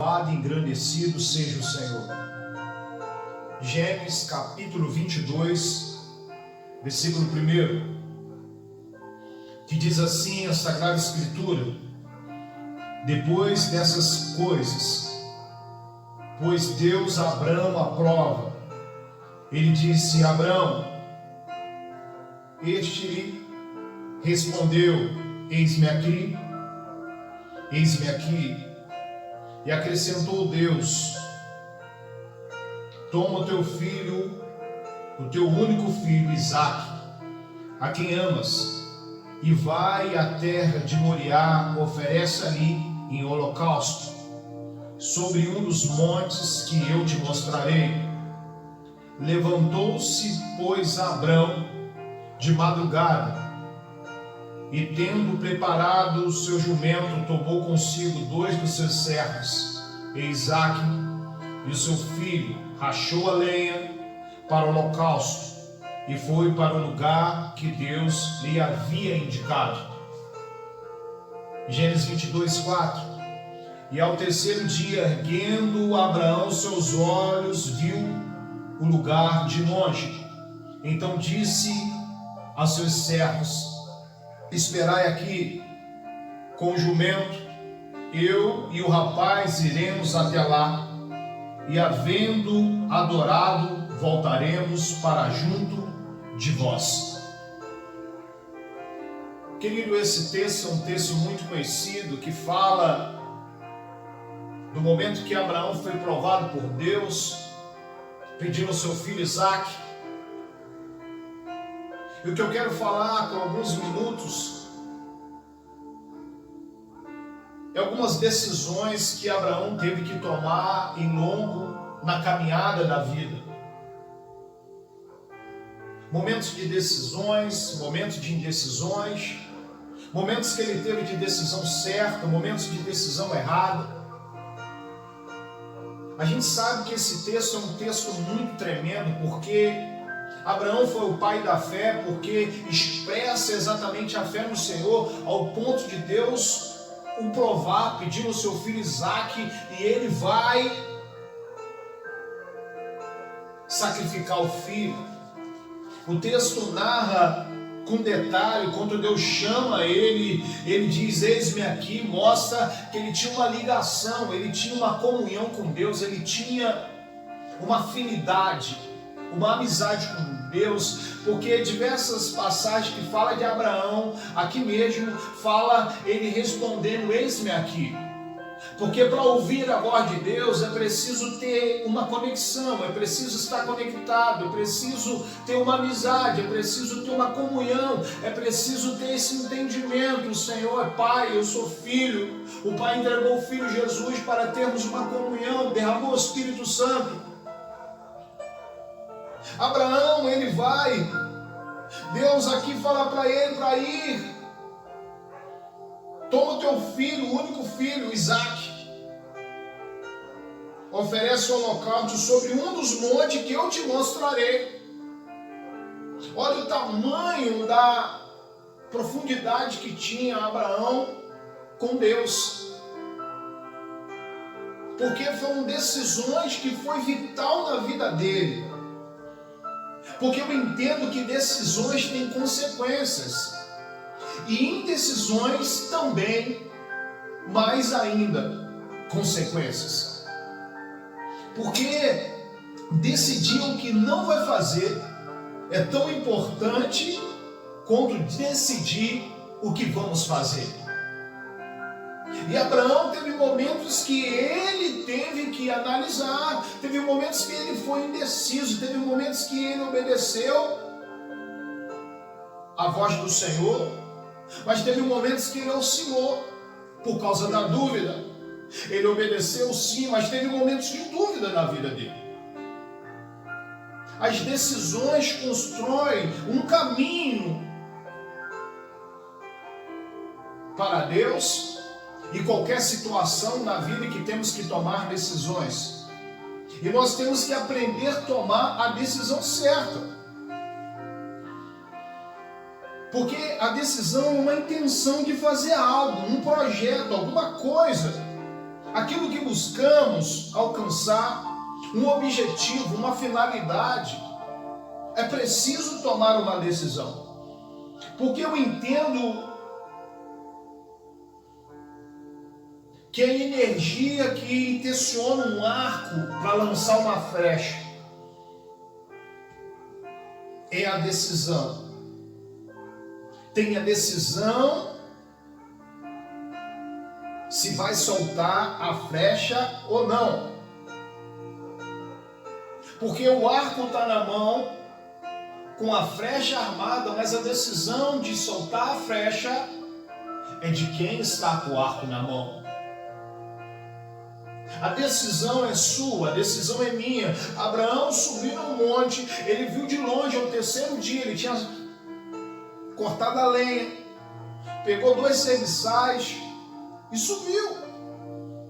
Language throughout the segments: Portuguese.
Louvado e engrandecido seja o Senhor. Gênesis capítulo 22, versículo 1, que diz assim a Sagrada Escritura: depois dessas coisas, pois Deus Abraão à prova, ele disse: Abraão, este lhe respondeu: eis-me aqui, eis-me aqui. E acrescentou Deus: toma o teu filho, o teu único filho, Isaque, a quem amas, e vai à terra de Moriá, oferece ali em holocausto, sobre um dos montes que eu te mostrarei. Levantou-se, pois, Abrão de madrugada, e tendo preparado o seu jumento, tomou consigo 2 dos seus servos, Isaque e o seu filho, rachou a lenha para o holocausto e foi para o lugar que Deus lhe havia indicado. Gênesis 22, 4. E ao terceiro dia, erguendo Abraão seus olhos, viu o lugar de longe. Então disse a seus servos: esperai aqui com o jumento, eu e o rapaz iremos até lá, e havendo adorado, voltaremos para junto de vós. Querido, esse texto é um texto muito conhecido, que fala do momento que Abraão foi provado por Deus, pedindo o seu filho Isaque. E o que eu quero falar por alguns minutos é algumas decisões que Abraão teve que tomar em longo na caminhada da vida. Momentos de decisões, momentos de indecisões, momentos que ele teve de decisão certa, momentos de decisão errada. A gente sabe que esse texto é um texto muito tremendo, porque Abraão foi o pai da fé, porque expressa exatamente a fé no Senhor, ao ponto de Deus o provar, pedindo o seu filho Isaque, e ele vai sacrificar o filho. O texto narra com detalhe, quando Deus chama ele diz: eis-me aqui, mostra que ele tinha uma ligação, ele tinha uma comunhão com Deus, ele tinha uma afinidade, uma amizade com Deus, porque diversas passagens que fala de Abraão, aqui mesmo fala ele respondendo: eis-me aqui. Porque para ouvir a voz de Deus é preciso ter uma conexão, é preciso estar conectado, é preciso ter uma amizade, é preciso ter uma comunhão, é preciso ter esse entendimento: o Senhor é Pai, eu sou Filho, o Pai entregou o Filho Jesus para termos uma comunhão, derramou o Espírito Santo. Abraão, ele vai, Deus aqui fala para ele para ir, toma o teu filho, o único filho, Isaque, oferece o holocausto sobre um dos montes que eu te mostrarei. Olha o tamanho da profundidade que tinha Abraão com Deus, porque foram decisões que foi vital na vida dele. Porque eu entendo que decisões têm consequências, e indecisões também, mais ainda, consequências. Porque decidir o que não vai fazer é tão importante quanto decidir o que vamos fazer. E Abraão teve momentos que ele teve que analisar, teve momentos que ele foi indeciso, teve momentos que ele obedeceu a voz do Senhor, mas teve momentos que ele oscilou por causa da dúvida. Ele obedeceu sim, mas teve momentos de dúvida na vida dele. As decisões constroem um caminho para Deus, e qualquer situação na vida em que temos que tomar decisões. E nós temos que aprender a tomar a decisão certa. Porque a decisão é uma intenção de fazer algo, um projeto, alguma coisa. aquilo que buscamos alcançar, um objetivo, uma finalidade, é preciso tomar uma decisão. Porque eu entendo que a energia que inteciona um arco para lançar uma flecha é a decisão. Tem a decisão se vai soltar a flecha ou não. Porque o arco está na mão com a flecha armada, mas a decisão de soltar a flecha é de quem está com o arco na mão. A decisão é sua, a decisão é minha. Abraão subiu no monte, ele viu de longe, ao terceiro dia, ele tinha cortado a lenha, pegou 2 serviçais e subiu.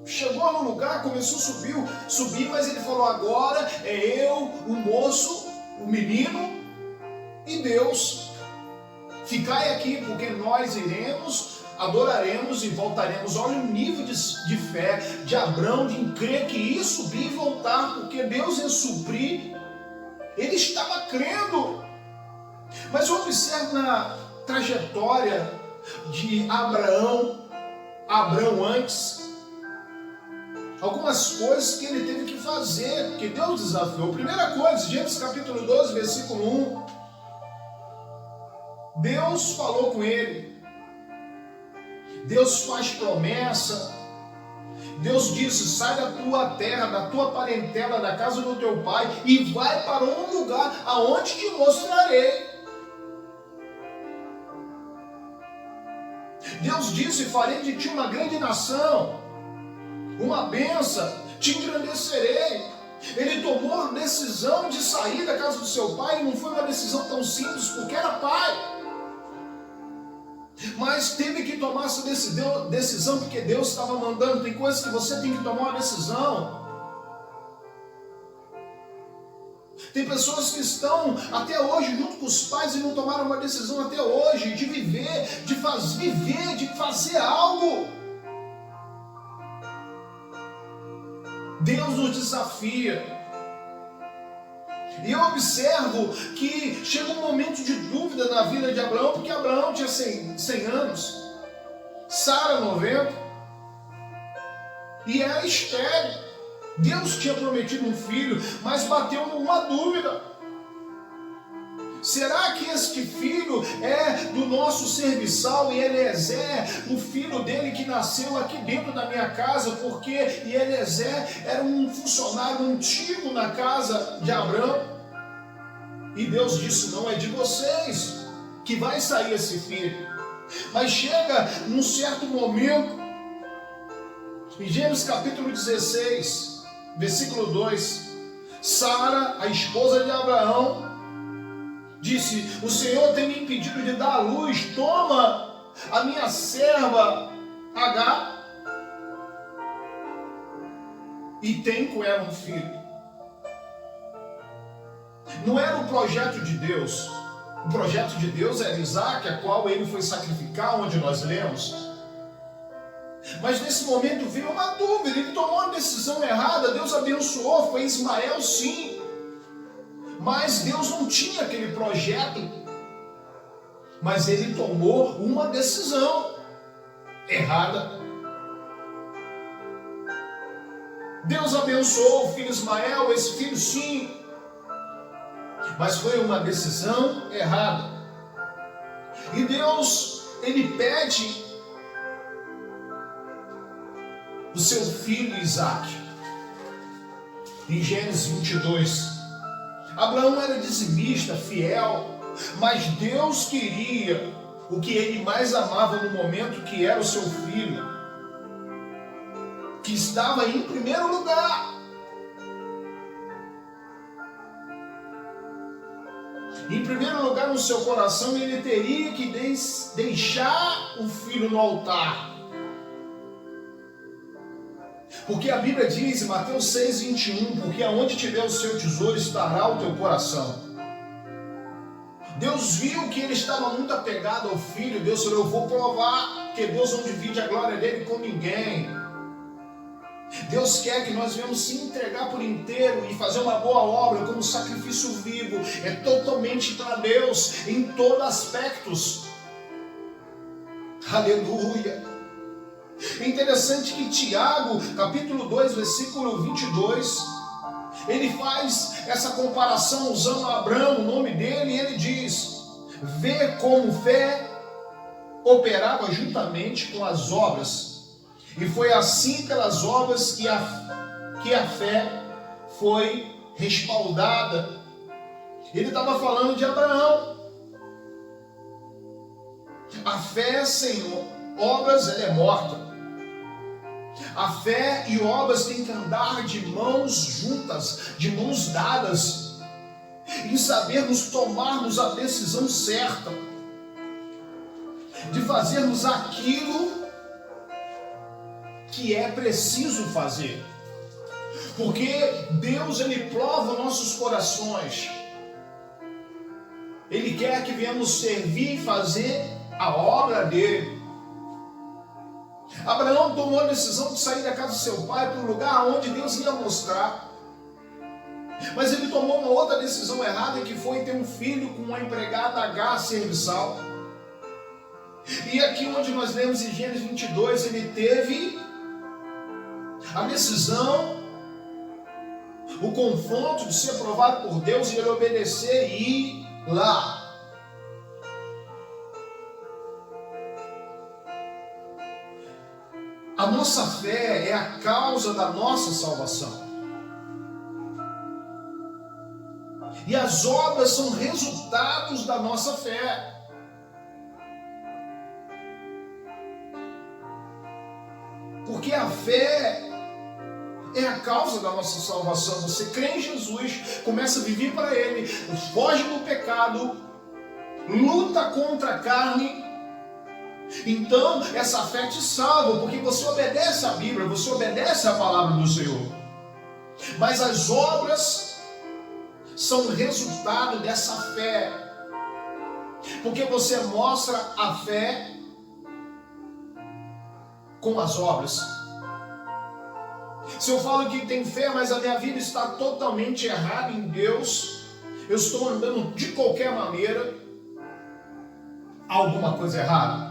Chegou no lugar, começou a subir, mas ele falou: agora é eu, o moço, o menino e Deus. Ficai aqui, porque nós iremos, adoraremos e voltaremos. Olha o nível de fé de Abraão, de crer que ia subir e voltar, porque Deus ia suprir. Ele estava crendo. Mas observe na trajetória de Abraão antes, algumas coisas que ele teve que fazer, que Deus desafiou. Primeira coisa, Gênesis capítulo 12, versículo 1. Deus falou com ele. Deus faz promessa. Deus disse: sai da tua terra, da tua parentela, da casa do teu pai e vai para um lugar aonde te mostrarei. Deus disse: farei de ti uma grande nação, uma bênção, te engrandecerei. Ele tomou a decisão de sair da casa do seu pai, e não foi uma decisão tão simples, porque era pai. Mas teve que tomar essa decisão, porque Deus estava mandando. Tem coisas que você tem que tomar uma decisão. Tem pessoas que estão até hoje junto com os pais e não tomaram uma decisão até hoje de viver, de fazer algo. Deus nos desafia. E eu observo que chega um momento de dúvida na vida de Abraão, porque Abraão tinha 100 anos, Sara 90, e era estéril. Deus tinha prometido um filho, mas bateu numa dúvida. Será que este filho é do nosso serviçal Eliezer, o filho dele que nasceu aqui dentro da minha casa? Porque Eliezer era um funcionário antigo na casa de Abraão. E Deus disse: não é de vocês que vai sair esse filho. Mas chega num certo momento, em Gênesis capítulo 16, versículo 2, Sara, a esposa de Abraão, disse: o Senhor tem me impedido de dar à luz, toma a minha serva Agar e tem com ela um filho. Não era o projeto de Deus. O projeto de Deus era Isaac, a qual ele foi sacrificar, onde nós lemos. Mas nesse momento veio uma dúvida, ele tomou uma decisão errada. Deus abençoou, foi Ismael sim, mas Deus não tinha aquele projeto. Mas ele tomou uma decisão errada. Deus abençoou o filho Ismael, esse filho sim, mas foi uma decisão errada. E Deus, ele pede o seu filho Isaac. Em Gênesis 22, Abraão era dizimista, fiel, mas Deus queria o que ele mais amava no momento, que era o seu filho, que estava em primeiro lugar. Em primeiro lugar no seu coração, ele teria que deixar o filho no altar. Porque a Bíblia diz em Mateus 6,21, porque aonde tiver o seu tesouro estará o teu coração. Deus viu que ele estava muito apegado ao filho. Deus falou: eu vou provar que Deus não divide a glória dele com ninguém. Deus quer que nós venhamos se entregar por inteiro e fazer uma boa obra como sacrifício vivo. É totalmente para Deus, em todos aspectos. Aleluia. É interessante que Tiago, capítulo 2, versículo 22, ele faz essa comparação usando Abraão, o nome dele, e ele diz: vê como fé operava juntamente com as obras, e foi assim pelas obras que a fé foi respaldada. Ele estava falando de Abraão. A fé sem obras, ela é morta. A fé e obras têm que andar de mãos juntas, de mãos dadas, em sabermos tomarmos a decisão certa, de fazermos aquilo que é preciso fazer. Porque Deus, Ele prova nossos corações. Ele quer que venhamos servir e fazer a obra dele. Abraão tomou a decisão de sair da casa do seu pai para o lugar onde Deus ia mostrar. Mas ele tomou uma outra decisão errada, que foi ter um filho com uma empregada H serviçal. E aqui onde nós lemos em Gênesis 22, ele teve a decisão, o confronto de ser provado por Deus e ele obedecer e ir lá. A nossa fé é a causa da nossa salvação. E as obras são resultados da nossa fé. Porque a fé é a causa da nossa salvação. Você crê em Jesus, começa a viver para Ele, foge do pecado, luta contra a carne. Então, essa fé te salva, porque você obedece à Bíblia, você obedece à palavra do Senhor. Mas as obras são resultado dessa fé, porque você mostra a fé com as obras. Se eu falo que tem fé, mas a minha vida está totalmente errada em Deus, eu estou andando de qualquer maneira, há alguma coisa errada.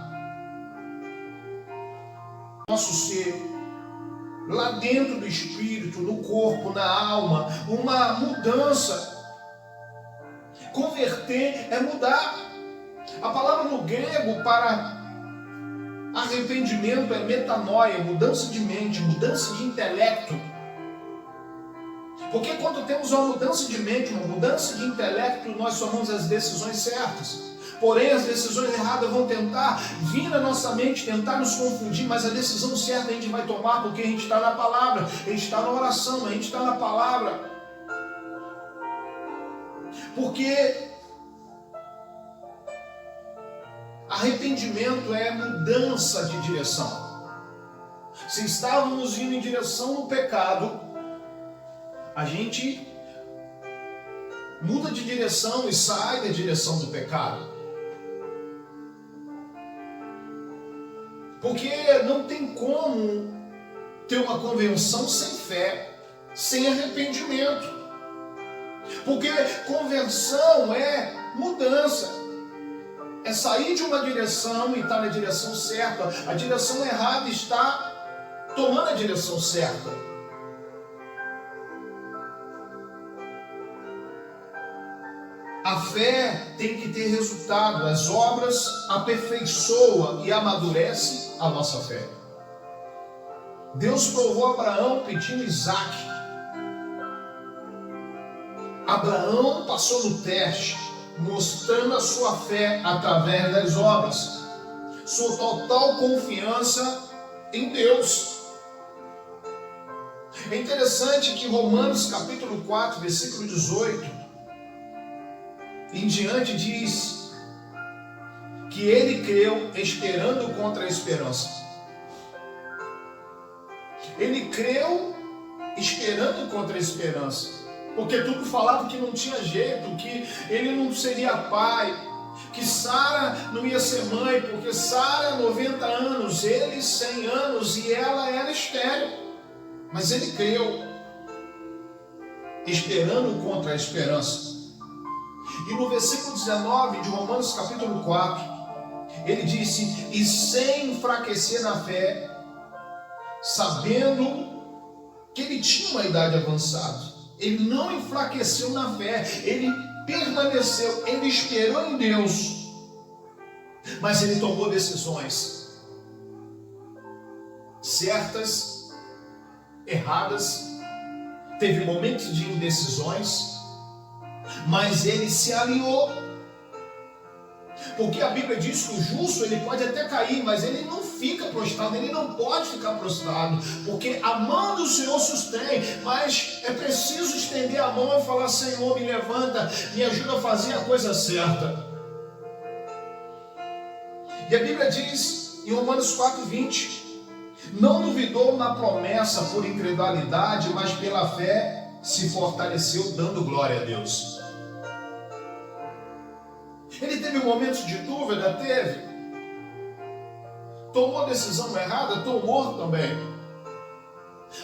Nosso ser, lá dentro do espírito, no corpo, na alma, uma mudança. Converter é mudar. A palavra no grego para arrependimento é metanoia, mudança de mente, mudança de intelecto. Porque quando temos uma mudança de mente, uma mudança de intelecto, nós tomamos as decisões certas. Porém, as decisões erradas vão tentar vir na nossa mente, tentar nos confundir, mas a decisão certa a gente vai tomar porque a gente está na palavra, a gente está na oração, a gente está na palavra. Porque arrependimento é mudança de direção. Se estávamos indo em direção ao pecado, a gente muda de direção e sai da direção do pecado. Porque não tem como ter uma conversão sem fé, sem arrependimento. Porque conversão é mudança. É sair de uma direção e estar na direção certa. A direção errada está tomando a direção certa. A fé tem que ter resultado. As obras aperfeiçoam e amadurecem a nossa fé. Deus provou Abraão pedindo Isaac. Abraão passou no teste, mostrando a sua fé através das obras, sua total confiança em Deus. É interessante que Romanos capítulo 4, versículo 18 em diante diz que ele creu esperando contra a esperança. Ele creu esperando contra a esperança, porque tudo falava que não tinha jeito, que ele não seria pai, que Sara não ia ser mãe, porque Sara 90 anos, ele 100 anos e ela era estéril. Mas ele creu, esperando contra a esperança. E no versículo 19 de Romanos capítulo 4, ele disse: e sem enfraquecer na fé, sabendo que ele tinha uma idade avançada. Ele não enfraqueceu na fé, ele permaneceu, ele esperou em Deus, mas ele tomou decisões certas, erradas, teve momentos de indecisões, mas ele se alinhou, porque a Bíblia diz que o justo ele pode até cair, mas ele não fica prostrado, ele não pode ficar prostrado, porque a mão do Senhor sustém, mas é preciso estender a mão e falar: Senhor, me levanta, me ajuda a fazer a coisa certa. E a Bíblia diz em Romanos 4:20, não duvidou na promessa por incredulidade, mas pela fé se fortaleceu, dando glória a Deus. Ele teve momentos de dúvida? Teve. Tomou decisão errada? Tomou também.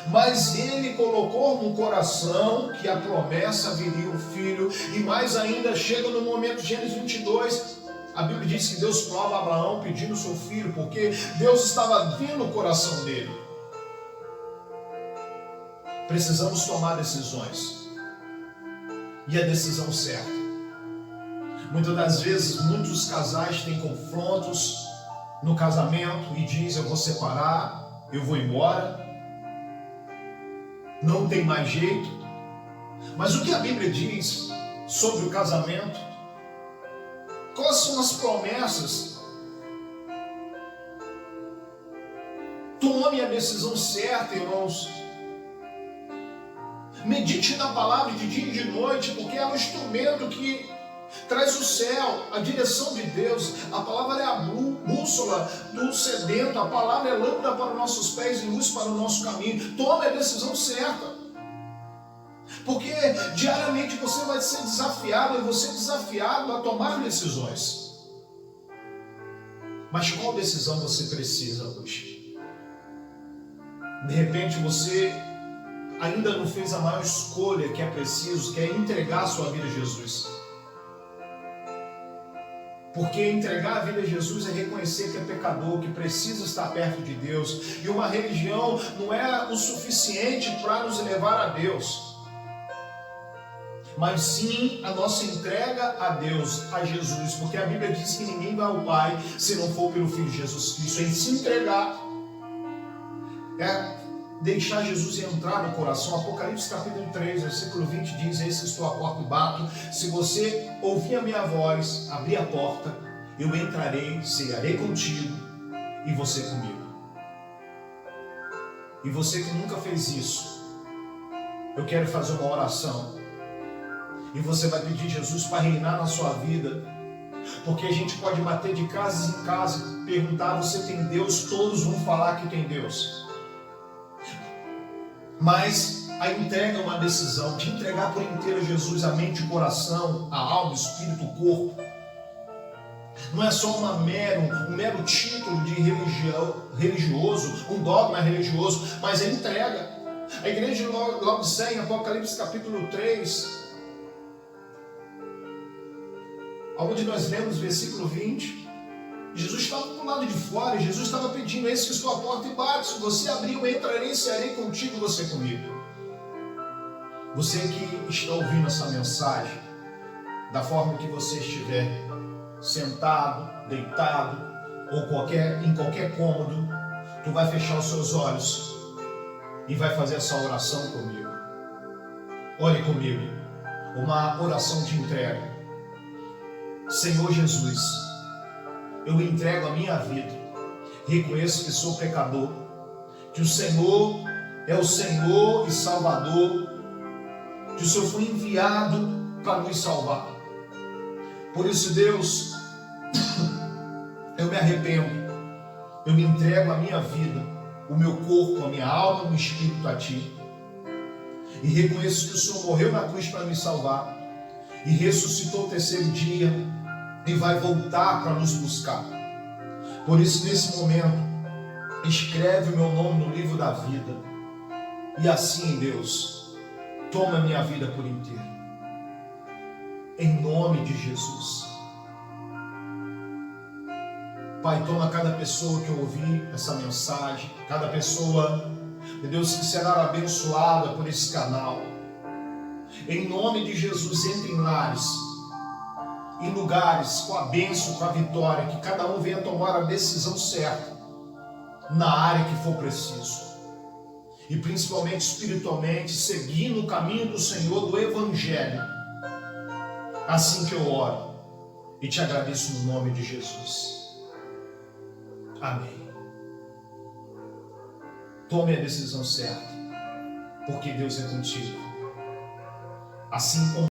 Mas ele colocou no coração que a promessa viria o filho. E mais ainda, chega no momento de Gênesis 22, a Bíblia diz que Deus prova a Abraão pedindo o seu filho, porque Deus estava vendo o coração dele. Precisamos tomar decisões. E a decisão certa. Muitas das vezes, muitos casais têm confrontos no casamento e dizem: eu vou separar, eu vou embora, não tem mais jeito. Mas o que a Bíblia diz sobre o casamento? Quais são as promessas? Tome a decisão certa, irmãos. Medite na palavra de dia e de noite, porque é um instrumento que traz o céu, a direção de Deus. A palavra é a bússola do sedento, a palavra é lâmpada para os nossos pés e luz para o nosso caminho. Tome a decisão certa, porque diariamente você vai ser desafiado, e você desafiado a tomar decisões. Mas qual decisão você precisa hoje? De repente você ainda não fez a maior escolha que é preciso, que é entregar a sua vida a Jesus. Porque entregar a vida a Jesus é reconhecer que é pecador, que precisa estar perto de Deus. E uma religião não é o suficiente para nos levar a Deus. Mas sim a nossa entrega a Deus, a Jesus. Porque a Bíblia diz que ninguém vai ao Pai se não for pelo Filho de Jesus Cristo. Em se entregar é deixar Jesus entrar no coração. Apocalipse capítulo 3, versículo 20 diz: eis que estou à porta e bato. Se você ouvir a minha voz, abrir a porta, eu entrarei, cearei contigo e você comigo. E você que nunca fez isso, eu quero fazer uma oração. E você vai pedir Jesus para reinar na sua vida. Porque a gente pode bater de casa em casa e perguntar: você tem Deus? Todos vão falar que tem Deus. Mas a entrega é uma decisão de entregar por inteiro a Jesus a mente, o coração, a alma, o espírito, o corpo. Não é só um mero título de religioso, um dogma religioso, mas é entrega. A igreja de Laodiceia, em Apocalipse capítulo 3, onde nós lemos versículo 20, Jesus estava do lado de fora, e Jesus estava pedindo: eis que estou à porta e bato. Se você abrir, eu entrarei e cearei contigo, você comigo. Você que está ouvindo essa mensagem, da forma que você estiver, sentado, deitado, ou em qualquer cômodo, tu vai fechar os seus olhos e vai fazer essa oração comigo. Ore comigo, uma oração de entrega. Senhor Jesus, eu entrego a minha vida, reconheço que sou pecador, que o Senhor é o Senhor e Salvador, que o Senhor foi enviado para nos salvar. Por isso, Deus, eu me arrependo, eu me entrego a minha vida, o meu corpo, a minha alma, o meu espírito a Ti, e reconheço que o Senhor morreu na cruz para me salvar, e ressuscitou o terceiro dia, e vai voltar para nos buscar. Por isso, nesse momento, escreve o meu nome no livro da vida. E assim, Deus, toma a minha vida por inteiro. Em nome de Jesus. Pai, toma cada pessoa que ouvir essa mensagem, cada pessoa, meu Deus, que será abençoada por esse canal. Em nome de Jesus, entre em lares, em lugares com a bênção, com a vitória, que cada um venha tomar a decisão certa, na área que for preciso. E principalmente espiritualmente, seguindo o caminho do Senhor, do Evangelho. Assim que eu oro e te agradeço no nome de Jesus. Amém. Tome a decisão certa, porque Deus é contigo. Assim como